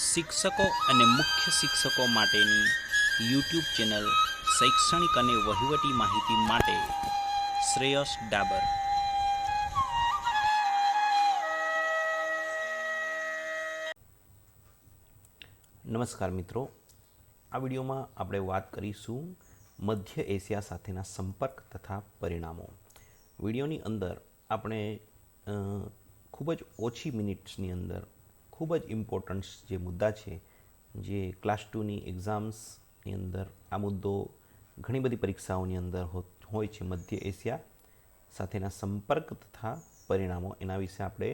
શિક્ષકો અને મુખ્ય શિક્ષકો માટેની યુટ્યુબ ચેનલ શૈક્ષણિક અને વહીવટી માહિતી માટે શ્રેયસ ડાબર. નમસ્કાર મિત્રો, આ વિડીયોમાં આપણે વાત કરીશું મધ્ય એશિયા સાથેના સંપર્ક તથા પરિણામો. વિડીયોની અંદર આપણે ખૂબ જ ઓછી મિનિટ્સની અંદર ખૂબ જ ઇમ્પોર્ટન્ટ જે મુદ્દા છે, જે ક્લાસ 2ની એક્ઝામ્સની અંદર આ મુદ્દો ઘણી બધી પરીક્ષાઓની અંદર હોય છે, મધ્ય એશિયા સાથેના સંપર્ક તથા પરિણામો, એના વિશે આપણે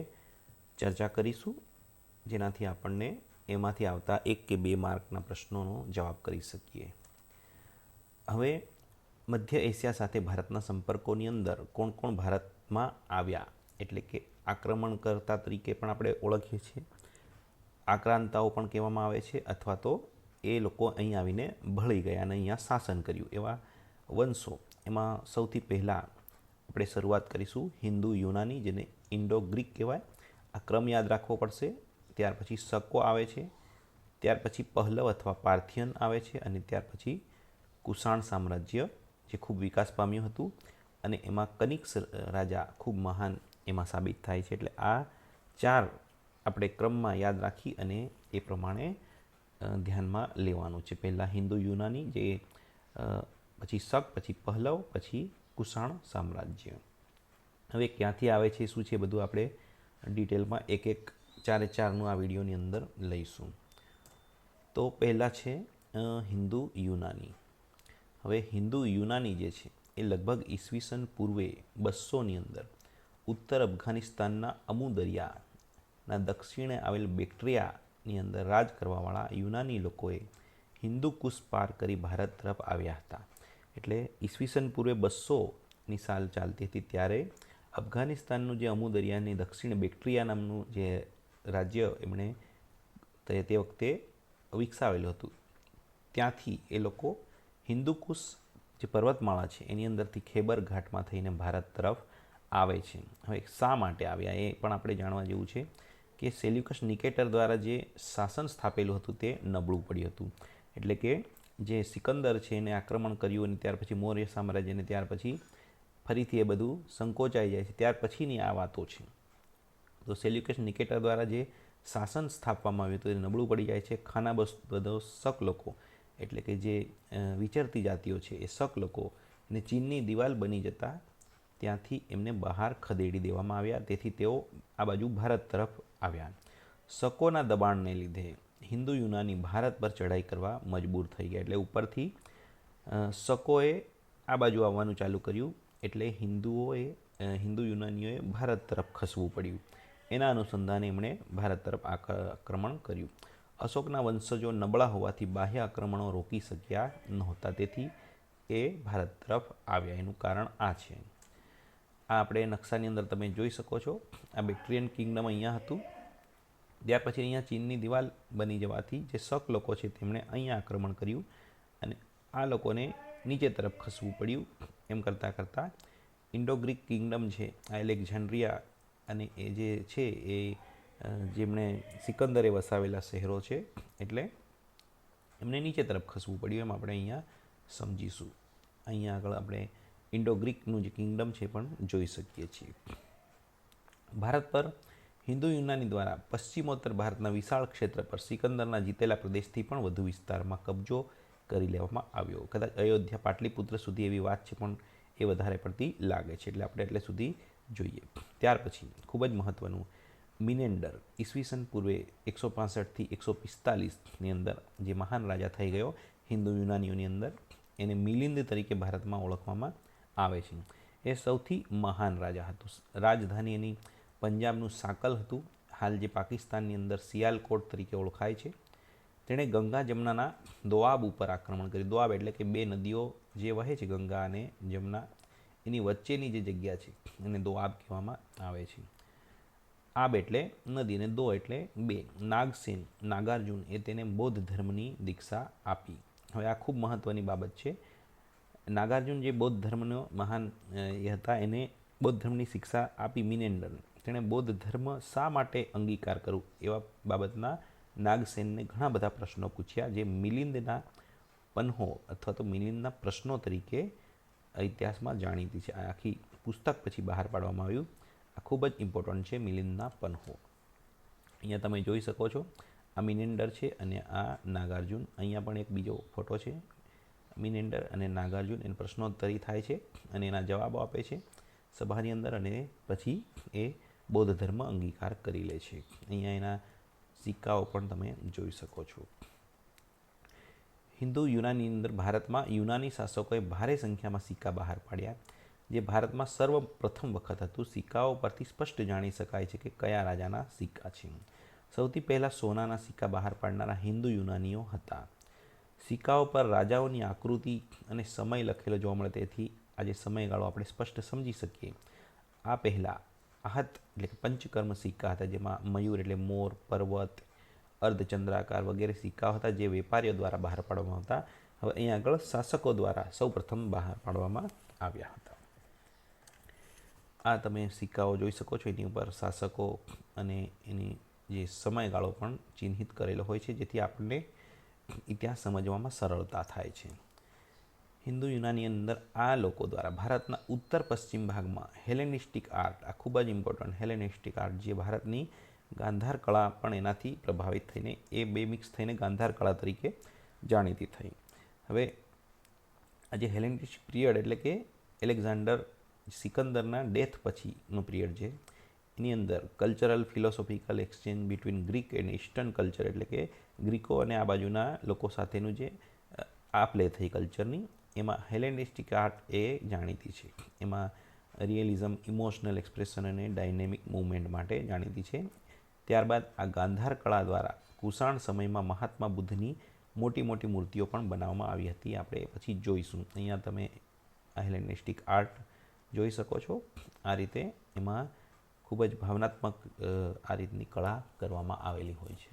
ચર્ચા કરીશું, જેનાથી આપણને એમાંથી આવતા 1 કે 2 માર્કના પ્રશ્નોનો જવાબ કરી શકીએ. હવે મધ્ય એશિયા સાથે ભારતના સંપર્કોની અંદર કોણ કોણ ભારતમાં આવ્યા, એટલે કે આક્રમણકર્તા તરીકે પણ આપણે ઓળખીએ છીએ, આક્રાંતાઓ પણ કહેવામાં આવે છે, અથવા તો એ લોકો અહીં આવીને ભળી ગયા અને અહીંયા શાસન કર્યું એવા વંશો. એમાં સૌથી પહેલાં આપણે શરૂઆત કરીશું હિન્દુ યુનાની, જેને ઇન્ડો ગ્રીક કહેવાય. આ ક્રમ યાદ રાખવો પડશે. ત્યાર પછી શકો આવે છે, ત્યાર પછી પહલવ અથવા પાર્થિયન આવે છે, અને ત્યાર પછી કુષાણ સામ્રાજ્ય, જે ખૂબ વિકાસ પામ્યું હતું, અને એમાં કનિષ્ક રાજા ખૂબ મહાન એમાં સાબિત થાય છે. એટલે આ 4 આપણે ક્રમમાં યાદ રાખી અને એ પ્રમાણે ધ્યાનમાં લેવાનું છે. પહેલાં હિન્દુ યુનાની, જે પછી શક, પછી પહલવ, પછી કુષાણ સામ્રાજ્ય. હવે ક્યાંથી આવે છે, શું છે, બધું આપણે ડિટેલમાં એક 4 આ વિડીયોની અંદર લઈશું. તો પહેલાં છે હિન્દુ યુનાની. હવે હિન્દુ યુનાની જે છે એ લગભગ ઈસવીસન પૂર્વે 200ની અંદર ઉત્તર અફઘાનિસ્તાનના અમુ દરિયાના દક્ષિણે આવેલ બેક્ટ્રિયાની અંદર રાજ કરવાવાળા યુનાની લોકોએ હિન્દુ કુશ પાર કરી ભારત તરફ આવ્યા હતા. એટલે ઈસવીસન પૂર્વે 200ની સાલ ચાલતી હતી ત્યારે અફઘાનિસ્તાનનું જે અમુ દરિયાની દક્ષિણે બેક્ટ્રિયા નામનું જે રાજ્ય એમણે તે વખતે વિકસાવેલું હતું, ત્યાંથી એ લોકો હિન્દુકુશ જે પર્વતમાળા છે એની અંદરથી ખેબર ઘાટમાં થઈને ભારત તરફ આવે છે. હવે શા માટે આવ્યા એ પણ આપણે જાણવા જેવું છે કે સેલ્યુકસ નિકેટર દ્વારા જે શાસન સ્થાપેલું હતું તે નબળું પડ્યું હતું. એટલે કે જે સિકંદર છે એને આક્રમણ કર્યું, અને ત્યાર પછી મૌર્ય સામ્રાજ્યને, ત્યાર પછી ફરીથી એ બધું સંકોચાઈ જાય છે, ત્યાર પછીની આ વાતો છે. તો સેલ્યુકસ નિકેટર દ્વારા જે શાસન સ્થાપવામાં આવ્યું હતું એ નબળું પડી જાય છે. ખાના બધો શક લોકો, એટલે કે જે વિચરતી જાતિઓ છે એ શક લોકો, ને ચીનની દિવાલ બની જતા ત્યાંથી એમને બહાર ખદેડી દેવામાં આવ્યા. તેથી તેઓ આ બાજુ ભારત તરફ આવ્યા. શકોના દબાણને લીધે હિન્દુ યુનાની ભારત પર ચઢાઈ કરવા મજબૂર થઈ ગયા. એટલે ઉપરથી શકોએ આ બાજુ આવવાનું ચાલુ કર્યું, એટલે હિન્દુ યુનાનીઓએ ભારત તરફ ખસવું પડ્યું. એના અનુસંધાને એમણે ભારત તરફ આક્રમણ કર્યું. અશોકના વંશજો નબળા હોવાથી બાહ્ય આક્રમણો રોકી શક્યા નહોતા, તેથી એ ભારત તરફ આવ્યા. એનું કારણ આ છે. આ આપણે નકશાની અંદર તમે જોઈ શકો છો. આ બેક્ટ્રિયન કિંગડમ અહીંયા હતું. ત્યાર પછી અહીંયા ચીનની દિવાલ બની જવાથી જે શક લોકો છે તેમણે અહીંયા આક્રમણ કર્યું, અને આ લોકોને નીચે તરફ ખસવું પડ્યું. એમ કરતાં કરતાં ઇન્ડો ગ્રીક કિંગડમ છે, આ એલેક્ઝાન્ડ્રિયા અને એ જે છે એ જેમણે સિકંદરે વસાવેલા શહેરો છે, એટલે એમને નીચે તરફ ખસવું પડ્યું. એમ આપણે અહીંયા સમજીશું. અહીંયા આગળ આપણે ઇન્ડો ગ્રીકનું જે કિંગડમ છે પણ જોઈ શકીએ છીએ. ભારત પર હિન્દુ યુનાની દ્વારા પશ્ચિમોત્તર ભારતના વિશાળ ક્ષેત્ર પર સિકંદરના જીતેલા પ્રદેશથી પણ વધુ વિસ્તારમાં કબજો કરી લેવામાં આવ્યો. કદાચ અયોધ્યા, પાટલીપુત્ર સુધી એવી વાત છે, પણ એ વધારે પડતી લાગે છે, એટલે આપણે એટલે સુધી જોઈએ. ત્યાર પછી ખૂબ જ મહત્ત્વનું મિનેન્ડર, ઈસવીસન પૂર્વે 165થી 145ની અંદર જે મહાન રાજા થઈ ગયો હિન્દુ યુનાનીઓની અંદર, એને મિલિંદ તરીકે ભારતમાં ઓળખવામાં આવે છે. એ સૌથી મહાન રાજા હતું. રાજધાની એની પંજાબનું સાકલ હતું, હાલ જે પાકિસ્તાનની અંદર સિયાલકોટ તરીકે ઓળખાય છે. તેણે ગંગા જમનાના દોઆબ ઉપર આક્રમણ કર્યું. દોઆબ એટલે કે 2 નદીઓ જે વહે છે, ગંગા અને જમના, એની વચ્ચેની જે જગ્યા છે એને દોઆબ કહેવામાં આવે છે. આબ એટલે નદી અને દો એટલે 2. નાગસેન, નાગાર્જુન એ તેને બૌદ્ધ ધર્મની દીક્ષા આપી. હવે આ ખૂબ મહત્ત્વની બાબત છે. નાગાર્જુન જે બૌદ્ધ ધર્મનો મહાન એ હતા, એને બૌદ્ધ ધર્મની શિક્ષા આપી મિનેન્ડરને. તેણે બૌદ્ધ ધર્મ શા માટે અંગીકાર કરવું એવા બાબતના નાગસેનને ઘણા બધા પ્રશ્નો પૂછ્યા, જે મિલિંદના પન્હો અથવા તો મિલિંદના પ્રશ્નો તરીકે ઇતિહાસમાં જાણીતી છે. આ આખી પુસ્તક પછી બહાર પાડવામાં આવ્યું. આ ખૂબ જ ઇમ્પોર્ટન્ટ છે, મિલિંદના પન્હો. અહીંયા તમે જોઈ શકો છો, આ મિનેન્ડર છે અને આ નાગાર્જુન. અહીંયા પણ એક બીજો ફોટો છે, મિનેન્ડર અને નાગાર્જુન. એને પ્રશ્નોત્તરી થાય છે અને એના જવાબો આપે છે સભાની અંદર, અને પછી એ બૌદ્ધ ધર્મ અંગીકાર કરી લે છે. અહીંયા એના સિક્કાઓ પણ તમે જોઈ શકો છો. હિન્દુ યુનાની અંદર ભારતમાં યુનાની શાસકોએ ભારે સંખ્યામાં સિક્કા બહાર પાડ્યા, જે ભારતમાં સર્વપ્રથમ વખત હતું. સિક્કાઓ પરથી સ્પષ્ટ જાણી શકાય છે કે કયા રાજાના સિક્કા છે. સૌથી પહેલાં સોનાના સિક્કા બહાર પાડનારા હિન્દુ યુનાનીઓ હતા. સિક્કાઓ પર રાજાઓની આકૃતિ અને સમય લખેલો જોવા મળે, તેથી આજે સમયગાળો આપણે સ્પષ્ટ સમજી શકીએ. આ પહેલાં આહત એટલે કે પંચકર્મ સિક્કા હતા, જેમાં મયુર એટલે મોર, પર્વત, અર્ધચંદ્રાકાર વગેરે સિક્કાઓ હતા, જે વેપારીઓ દ્વારા બહાર પાડવામાં આવતા. હવે અહીં આગળ શાસકો દ્વારા સૌપ્રથમ બહાર પાડવામાં આવ્યા હતા. આ તમે સિક્કાઓ જોઈ શકો છો, એની ઉપર શાસકો અને એની જે સમયગાળો પણ ચિહ્નિત કરેલો હોય છે, જેથી આપણને ઇતિહાસ સમજવામાં સરળતા થાય છે. હિન્દુ યુનાની અંદર આ લોકો દ્વારા ભારતના ઉત્તર પશ્ચિમ ભાગમાં હેલેનિસ્ટિક આર્ટ, આ ખૂબ જ ઇમ્પોર્ટન્ટ, હેલેનિસ્ટિક આર્ટ, જે ભારતની ગાંધાર કળા પણ એનાથી પ્રભાવિત થઈને એ બે મિક્સ થઈને ગાંધાર કળા તરીકે જાણીતી થઈ. હવે આજે હેલેનિસ્ટિક પિરિયડ એટલે કે એલેક્ઝાન્ડર સિકંદરના ડેથ પછીનો પિરિયડ છે. એની અંદર cultural philosophical exchange between Greek and eastern culture, એટલે કે ગ્રીકો અને આ બાજુના લોકો સાથેનું જે આપ લે થઈ કલ્ચરની, એમાં હેલેનિસ્ટિક આર્ટ એ જાણીતી છે. એમાં રિયલિઝમ, ઇમોશનલ એક્સપ્રેશન અને ડાયનેમિક મૂવમેન્ટ માટે જાણીતી છે. ત્યારબાદ આ ગાંધાર કળા દ્વારા કુષાણ સમયમાં મહાત્મા બુદ્ધની મોટી મોટી મૂર્તિઓ પણ બનાવવામાં આવી હતી. આપણે પછી જોઈશું. અહીંયા તમે આ હેલેનિસ્ટિક આર્ટ જોઈ શકો છો. આ રીતે એમાં ખૂબ જ ભાવનાત્મક આ રીતની કળા કરવામાં આવેલી હોય છે.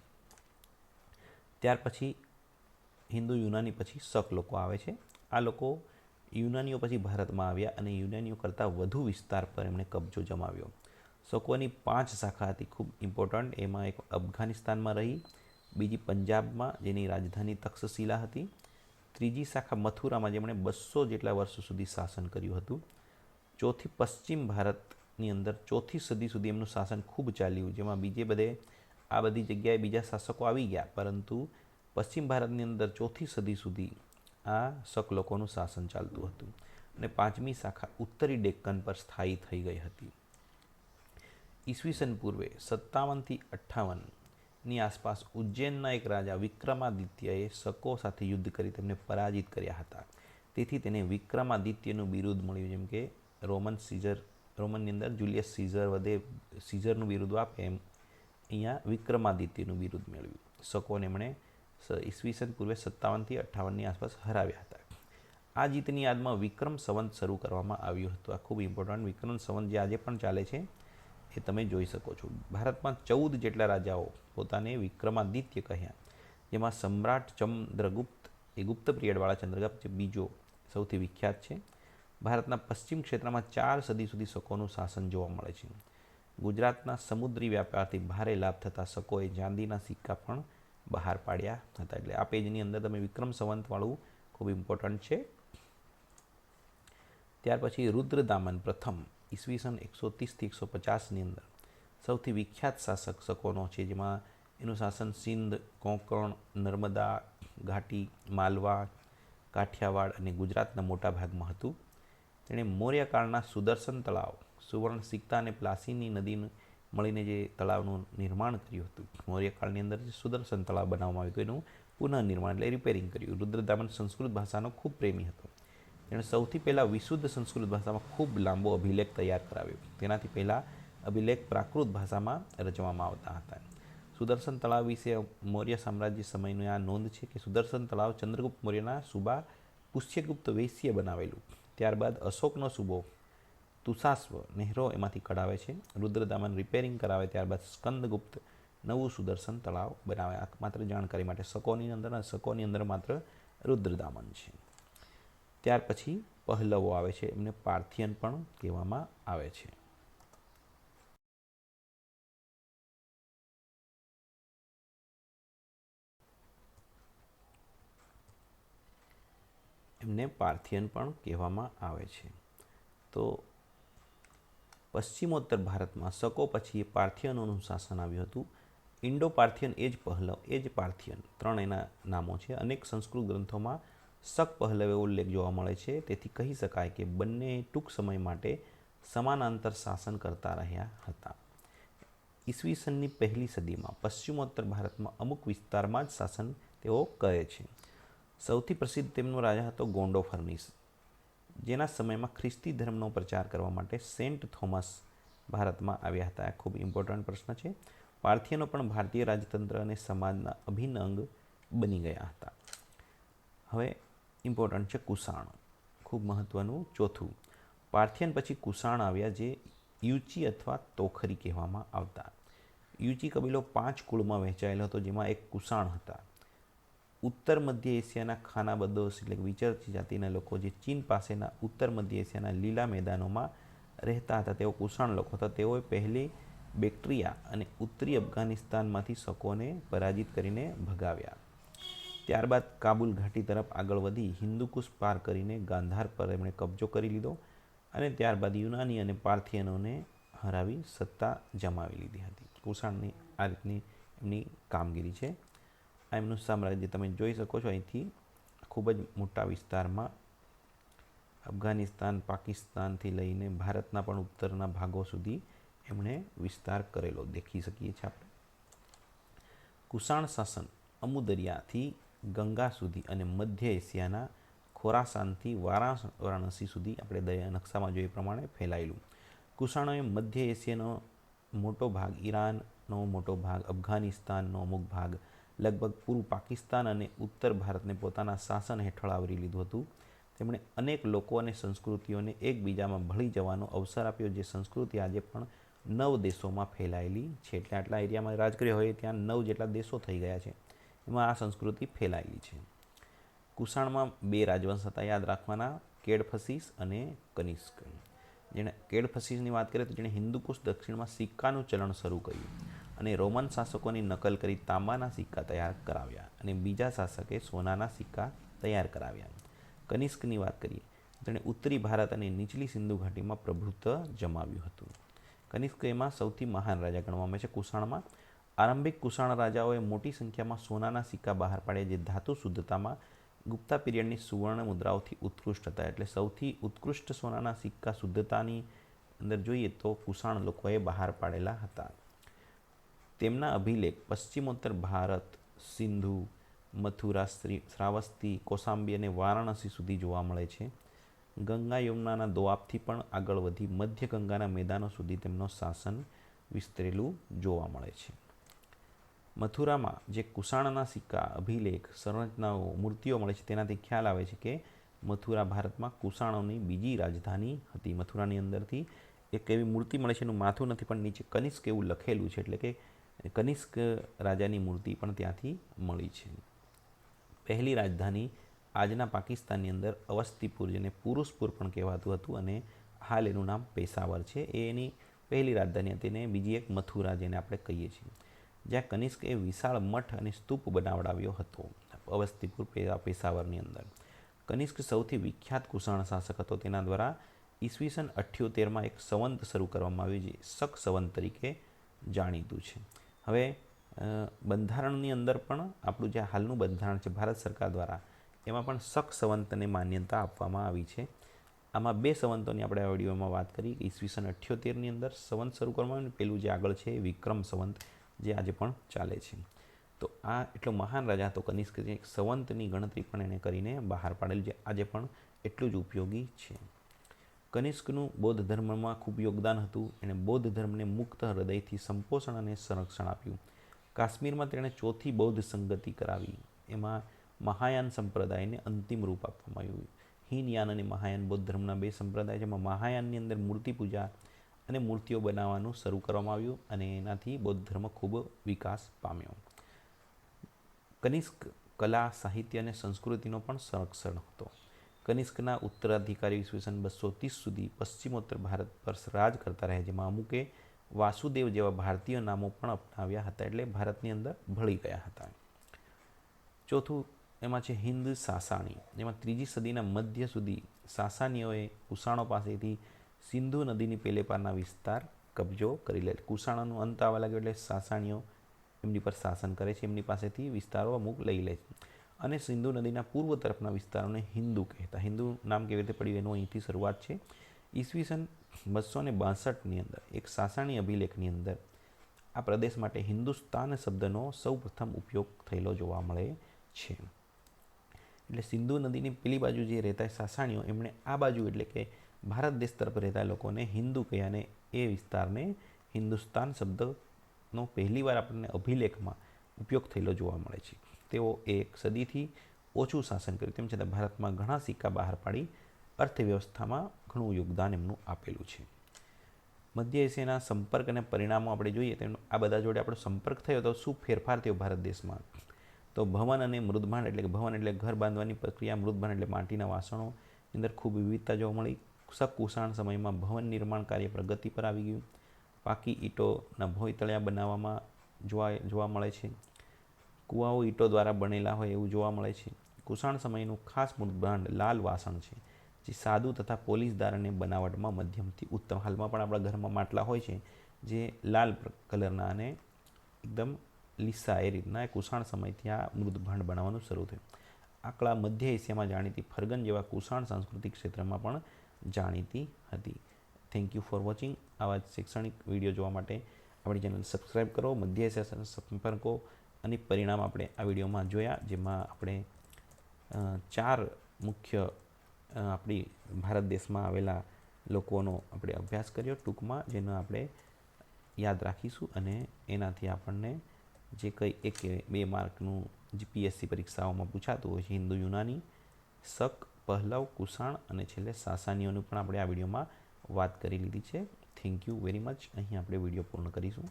ત્યાર પછી હિન્દુ યુનાની પછી શક લોકો આવે છે. આ લોકો યુનાનીઓ પછી ભારતમાં આવ્યા અને યુનાનીઓ કરતાં વધુ વિસ્તાર પર એમણે કબજો જમાવ્યો. શકોની 5 શાખા હતી, ખૂબ ઇમ્પોર્ટન્ટ. એમાં એક અફઘાનિસ્તાનમાં રહી, બીજી પંજાબમાં, જેની રાજધાની તક્ષશિલા હતી, ત્રીજી શાખા મથુરામાં, જેમણે 200 જેટલા વર્ષો સુધી શાસન કર્યું હતું, ચોથી પશ્ચિમ ભારતની અંદર 4થી સદી સુધી એમનું શાસન ખૂબ ચાલ્યું, જેમાં બીજે બધે આ બધી જગ્યાએ બીજા શાસકો આવી ગયા, પરંતુ પશ્ચિમ ભારતની અંદર 4થી સદી સુધી આ શક લોકોનું શાસન ચાલતું હતું. અને પાંચમી શાખા ઉત્તરી ડેક્કન પર સ્થાયી થઈ ગઈ હતી. ઈસવીસન પૂર્વે 57 થી 58ની આસપાસ ઉજ્જૈનના એક રાજા વિક્રમાદિત્યએ શકો સાથે યુદ્ધ કરી તેમને પરાજિત કર્યા હતા. તેથી તેને વિક્રમાદિત્યનું બિરુદ મળ્યું, જેમ કે રોમનની અંદર જુલિયસ સીઝર વધે સીઝરનું બિરુદ આપે એમ અહીંયા વિક્રમાદિત્યનું બિરુદ મેળવ્યું. શકોને એમણે ઈસવીસન પૂર્વે 57 થી 58ની આસપાસ હરાવ્યા હતા. આ જીતની યાદમાં વિક્રમ સંવત શરૂ કરવામાં આવ્યું હતું. આ ખૂબ ઇમ્પોર્ટન્ટ. વિક્રમ સંવત જે આજે પણ ચાલે છે એ તમે જોઈ શકો છો. ભારતમાં 14 જેટલા રાજાઓ પોતાને વિક્રમાદિત્ય કહ્યા, જેમાં સમ્રાટ ચંદ્રગુપ્ત એ ગુપ્ત પિરિયડવાળા ચંદ્રગુપ્ત જે બીજો સૌથી વિખ્યાત છે. ભારતના પશ્ચિમ ક્ષેત્રમાં 4 સદી સુધી શકોનું શાસન જોવા મળે છે. ગુજરાતના સમુદ્રી વ્યાપારથી ભારે લાભ થતા શકોએ ચાંદીના સિક્કા પણ બહાર પાડ્યા હતા. એટલે આ પેજની અંદર તમે વિક્રમ સંવતવાળું ખૂબ ઇમ્પોર્ટન્ટ છે. ત્યાર પછી રુદ્રદામન પ્રથમ ઈસવીસન 130 થી 150ની અંદર સૌથી વિખ્યાત શાસક શકોનો છે, જેમાં એનું શાસન સિંધ, કોંકણ, નર્મદા ઘાટી, માલવા, કાઠિયાવાડ અને ગુજરાતના મોટા ભાગમાં હતું. તેણે મૌર્યકાળના સુદર્શન તળાવ, સુવર્ણ સિક્કા અને પ્લાસીની નદી મળીને જે તળાવનું નિર્માણ કર્યું હતું, મૌર્યકાળની અંદર જે સુદર્શન તળાવ બનાવવામાં આવ્યું હતું, એનું પુનઃનિર્માણ એટલે રિપેરિંગ કર્યું. રુદ્રદામન સંસ્કૃત ભાષાનો ખૂબ પ્રેમી હતો. તેણે સૌથી પહેલાં વિશુદ્ધ સંસ્કૃત ભાષામાં ખૂબ લાંબો અભિલેખ તૈયાર કરાવ્યો. તેનાથી પહેલાં અભિલેખ પ્રાકૃત ભાષામાં રચવામાં આવતા હતા. સુદર્શન તળાવ વિશે મૌર્ય સામ્રાજ્ય સમયની આ નોંધ છે કે સુદર્શન તળાવ ચંદ્રગુપ્ત મૌર્યના સુબા પુષ્યગુપ્ત વૈશ્ય બનાવેલું. ત્યારબાદ અશોકનો સુબો તુષાશ્વ નેહરો એમાંથી કઢાવે છે. રુદ્રદામન રિપેરિંગ કરાવે, ત્યારબાદ સ્કંદગુપ્ત નવું સુદર્શન તળાવ બનાવે. આ માત્ર જાણકારી માટે. શકોની અંદર માત્ર રુદ્રદામન છે. ત્યાર પછી પહલવો આવે છે, એમને પાર્થિયન પણ કહેવામાં આવે છે. એમને પાર્થિયન પણ કહેવામાં આવે છે. તો પશ્ચિમોત્તર ભારતમાં શકો પછી પાર્થિયનોનું શાસન આવ્યું હતું. ઇન્ડો પાર્થિયન, એ જ પહલવ, એ જ પાર્થિયન, ત્રણ એના નામો છે. અનેક સંસ્કૃત ગ્રંથોમાં શક પહલવ એવો ઉલ્લેખ જોવા મળે છે. તેથી કહી શકાય કે બંને ટૂંક સમય માટે સમાનાંતર શાસન કરતા રહ્યા હતા. ઈસવીસનની પહેલી સદીમાં પશ્ચિમોત્તર ભારતમાં અમુક વિસ્તારમાં જ શાસન તેઓ કરે છે. સૌથી પ્રસિદ્ધ તેમનો રાજા હતો ગોંડોફર્નિસ, જેના સમયમાં ખ્રિસ્તી ધર્મનો પ્રચાર કરવા માટે સેન્ટ થોમસ ભારતમાં આવ્યા હતા. આ ખૂબ ઇમ્પોર્ટન્ટ પ્રશ્ન છે. પાર્થિયનો પણ ભારતીય રાજતંત્ર અને સમાજના અભિન્ન અંગ બની ગયા હતા. હવે ઇમ્પોર્ટન્ટ છે કુષાણ, ખૂબ મહત્ત્વનું. ચોથું, પાર્થિયન પછી કુષાણ આવ્યા, જે યુચી અથવા તોખરી કહેવામાં આવતા. યુચી કબીલો 5 કુળમાં વહેંચાયેલો હતો, જેમાં એક કુષાણ હતા. ઉત્તર મધ્ય એશિયાના ખાનાબદોશ એટલે વિચરતી જાતિના લોકો જે ચીન પાસેના ઉત્તર મધ્ય એશિયાના લીલા મેદાનોમાં રહેતા હતા, તેઓ કુષાણ લોકો હતા. તેઓએ પહેલી બેક્ટ્રિયા અને ઉત્તરી અફઘાનિસ્તાનમાંથી શકોને પરાજિત કરીને ભગાવ્યા. ત્યારબાદ કાબુલ ઘાટી તરફ આગળ વધી હિન્દુકુશ પાર કરીને ગાંધાર પર એમણે કબજો કરી લીધો અને ત્યારબાદ યુનાની અને પાર્થિયનોને હરાવી સત્તા જમાવી લીધી હતી. કુષાણની આ રીતની એમની કામગીરી છે. આ એમનું સામ્રાજ્ય તમે જોઈ શકો છો. અહીંથી ખૂબ જ મોટા વિસ્તારમાં અફઘાનિસ્તાન, પાકિસ્તાનથી લઈને ભારતના પણ ઉત્તરના ભાગો સુધી એમણે વિસ્તાર કરેલો દેખી શકીએ છીએ આપણે. કુષાણ શાસન અમુદરિયાથી ગંગા સુધી અને મધ્ય એશિયાના ખોરાસાનથી વારાણસી સુધી આપણે નકશામાં જોઈએ પ્રમાણે ફેલાયેલું. કુષાણોએ મધ્ય એશિયાનો મોટો ભાગ, ઈરાનનો મોટો ભાગ, અફઘાનિસ્તાનનો અમુક ભાગ, લગભગ પૂર્વ પાકિસ્તાન અને ઉત્તર ભારતને પોતાના શાસન હેઠળ આવરી લીધું હતું. તેમણે અનેક લોકો અને સંસ્કૃતિઓને એકબીજામાં ભળી જવાનો અવસર આપ્યો, જે સંસ્કૃતિ આજે પણ 9 દેશોમાં ફેલાયેલી છે. એટલે આટલા એરિયામાં રાજ કર્યો હોય ત્યાં 9 જેટલા દેશો થઈ ગયા છે, એમાં આ સંસ્કૃતિ ફેલાયેલી છે. કુષાણમાં 2 રાજવંશ હતા યાદ રાખવાના, કેડફસીસ અને કનિષ્ક. જેણે કેડફસીસની વાત કરીએ તો જેણે હિન્દુકુશ દક્ષિણમાં સિક્કાનું ચલણ શરૂ કર્યું અને રોમન શાસકોની નકલ કરી તાંબાના સિક્કા તૈયાર કરાવ્યા અને બીજા શાસકે સોનાના સિક્કા તૈયાર કરાવ્યા. કનિષ્કની વાત કરીએ, તેણે ઉત્તરી ભારત અને નીચલી સિંધુ ઘાટીમાં પ્રભુત્વ જમાવ્યું હતું. કનિષ્ક એમાં સૌથી મહાન રાજા ગણવામાં આવે છે. કુષાણમાં આરંભિક કુષાણ રાજાઓએ મોટી સંખ્યામાં સોનાના સિક્કા બહાર પાડ્યા, જે ધાતુ શુદ્ધતામાં ગુપ્તા પીરિયડની સુવર્ણ મુદ્રાઓથી ઉત્કૃષ્ટ હતા. એટલે સૌથી ઉત્કૃષ્ટ સોનાના સિક્કા શુદ્ધતાની અંદર જોઈએ તો કુષાણ લોકોએ બહાર પાડેલા હતા. તેમના અભિલેખ પશ્ચિમોત્તર ભારત, સિંધુ, મથુરા, શ્રાવસ્તી, કોસાંબી અને વારાણસી સુધી જોવા મળે છે. ગંગા યમુનાના દોઆબથી પણ આગળ વધી મધ્ય ગંગાના મેદાનો સુધી તેમનો શાસન વિસ્તરેલું જોવા મળે છે. મથુરામાં જે કુષાણના સિક્કા, અભિલેખ, સંરચનાઓ, મૂર્તિઓ મળે છે, તેનાથી ખ્યાલ આવે છે કે મથુરા ભારતમાં કુષાણોની બીજી રાજધાની હતી. મથુરાની અંદરથી એક એવી મૂર્તિ મળે છે, એનું માથું નથી પણ નીચે કનિષ્ક એવું લખેલું છે, એટલે કે કનિષ્ક રાજાની મૂર્તિ પણ ત્યાંથી મળી છે. પહેલી રાજધાની આજના પાકિસ્તાનની અંદર અવસ્તીપુર, જેને પુરુષપુર પણ કહેવાતું હતું અને હાલ એનું નામ પેશાવર છે, એ એની પહેલી રાજધાની હતી. અને બીજી એક મથુરા, જેને આપણે કહીએ છીએ, જ્યાં કનિષ્કે વિશાળ મઠ અને સ્તૂપ બનાવડાવ્યો હતો અવસ્તીપુર પેશાવરની અંદર. કનિષ્ક સૌથી વિખ્યાત કુષાણ શાસક હતો. તેના દ્વારા ઈસવીસન 78માં એક સંવંત શરૂ કરવામાં આવ્યું, જે શક સંવંત તરીકે જાણીતું છે. હવે બંધારણની અંદર પણ આપણું જે હાલનું બંધારણ છે ભારત સરકાર દ્વારા, એમાં પણ શક સંવંતને માન્યતા આપવામાં આવી છે. આમાં 2 સંવંતોની આપણે આ વિડીયોમાં વાત કરી. ઈસવીસન 78ની અંદર સંવંત શરૂ કરવામાં આવ્યું, પેલું જે આગળ છે વિક્રમ સંવંત, જે આજે પણ ચાલે છે. તો આ એટલો મહાન રાજા હતો કનિષ્ક, જે એક સંવંતની ગણતરી પણ એણે કરીને બહાર પાડેલું, જે આજે પણ એટલું જ ઉપયોગી છે. કનિષ્કનું બૌદ્ધ ધર્મમાં ખૂબ યોગદાન હતું. એણે બૌદ્ધ ધર્મને મુક્ત હૃદયથી સંપોષણ અને સંરક્ષણ આપ્યું. કાશ્મીરમાં તેણે 4થી બૌદ્ધ સંગતિ કરાવી. એમાં મહાયાન સંપ્રદાયને અંતિમ રૂપ આપવામાં આવ્યું. હીનયાન અને મહાયાન બૌદ્ધ ધર્મના 2 સંપ્રદાય છે. એમાં મહાયાનની અંદર મૂર્તિ પૂજા અને મૂર્તિઓ બનાવવાનું શરૂ કરવામાં આવ્યું અને એનાથી બૌદ્ધ ધર્મ ખૂબ વિકાસ પામ્યો. કનિષ્ક કલા, સાહિત્ય અને સંસ્કૃતિનો પણ સંરક્ષણ હતો. કનિષ્કના ઉત્તરાધિકારી ઈસવીસન 230 સુધી પશ્ચિમોત્તર ભારત પર રાજ કરતા રહ્યા, જેમાં અમુકે વાસુદેવ જેવા ભારતીય નામો પણ અપનાવ્યા હતા, એટલે ભારતની અંદર ભળી ગયા હતા. ચોથું, એમાં છે હિન્દ સાસાણી, જેમાં 3જી સદીના મધ્ય સુધી સાસાનીઓએ કુષાણો પાસેથી સિંધુ નદીની પેલે પારના વિસ્તાર કબજો કરી લે. કુષાણોનો અંત આવવા લાગ્યો એટલે સાસાણીઓ એમની પર શાસન કરે છે, એમની પાસેથી વિસ્તારો અમુક લઈ લે છે અને સિંધુ નદીના પૂર્વ તરફના વિસ્તારોને હિન્દુ કહેતા. હિન્દુ નામ કેવી રીતે પડ્યું એનું અહીંથી શરૂઆત છે. ઈસવીસન 262ની અંદર એક સાસાણી અભિલેખની અંદર આ પ્રદેશ માટે હિન્દુસ્તાન શબ્દનો સૌ પ્રથમ ઉપયોગ થયેલો જોવા મળે છે. એટલે સિંધુ નદીની પેલી બાજુ જે રહેતા સાસાણીઓ એમણે આ બાજુ એટલે કે ભારત દેશ તરફ રહેતા લોકોને હિન્દુ કહ્યા અને એ વિસ્તારને હિન્દુસ્તાન શબ્દનો પહેલીવાર આપણને અભિલેખમાં ઉપયોગ થયેલો જોવા મળે છે. તેઓ એક સદીથી ઓછું શાસન કર્યું, તેમ છતાં ભારતમાં ઘણા સિક્કા બહાર પાડી અર્થવ્યવસ્થામાં ઘણું યોગદાન એમનું આપેલું છે. મધ્ય એશિયાના સંપર્ક અને પરિણામો આપણે જોઈએ તો આ બધા જોડે આપણો સંપર્ક થયો તો શું ફેરફાર થયો ભારત દેશમાં? તો ભવન અને મૃદભાંડ એટલે કે ભવન એટલે ઘર બાંધવાની પ્રક્રિયા, મૃદભાંડ એટલે માટીના વાસણોની અંદર ખૂબ વિવિધતા જોવા મળી. શકુષાણ સમયમાં ભવન નિર્માણ કાર્ય પ્રગતિ પર આવી ગયું. પાકી ઈંટોના ભોંયતળિયા બનાવવામાં જોવા મળે છે. કૂવાઓ ઈંટો દ્વારા બનેલા હોય એવું જોવા મળે છે. કુષાણ સમયનું ખાસ મૃદભાંડ લાલ વાસણ છે, જે સાદું તથા પોલિશદાર અને બનાવટમાં મધ્યમથી ઉત્તમ. હાલમાં પણ આપણા ઘરમાં માટલા હોય છે જે લાલ કલરના અને એકદમ લીસા એ રીતના કુષાણ સમયથી આ મૃદભાંડ બનાવવાનું શરૂ થયું. આકળા મધ્ય એશિયામાં જાણીતી ફરગન જેવા કુષાણ સાંસ્કૃતિક ક્ષેત્રમાં પણ જાણીતી હતી. Thank you for watching. આવા શૈક્ષણિક વિડીયો જોવા માટે આપણી ચેનલ સબસ્ક્રાઈબ કરો. મધ્ય એશિયા સંપર્કો અને પરિણામ આપણે આ વિડીયોમાં જોયા, જેમાં આપણે 4 મુખ્ય આપણી ભારત દેશમાં આવેલા લોકોનો આપણે અભ્યાસ કર્યો ટૂંકમાં, જેનો આપણે યાદ રાખીશું અને એનાથી આપણને જે કંઈ 1-2 માર્કનું જીપીએસસી પરીક્ષાઓમાં પૂછાતું હોય છે, હિન્દુ યુનાની, શક, પહલવ, કુષાણ અને છેલ્લે સાસાનીઓનું પણ આપણે આ વિડીયોમાં વાત કરી લીધી છે. Thank you very much. અહીં આપણે વિડીયો પૂર્ણ કરીશું.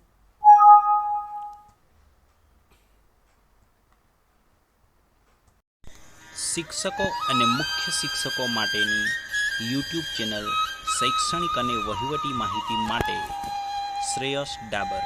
શિક્ષકો અને મુખ્ય શિક્ષકો માટેની યુટ્યુબ ચેનલ શૈક્ષણિક અને વહીવટી માહિતી માટે શ્રેયસ ડાબર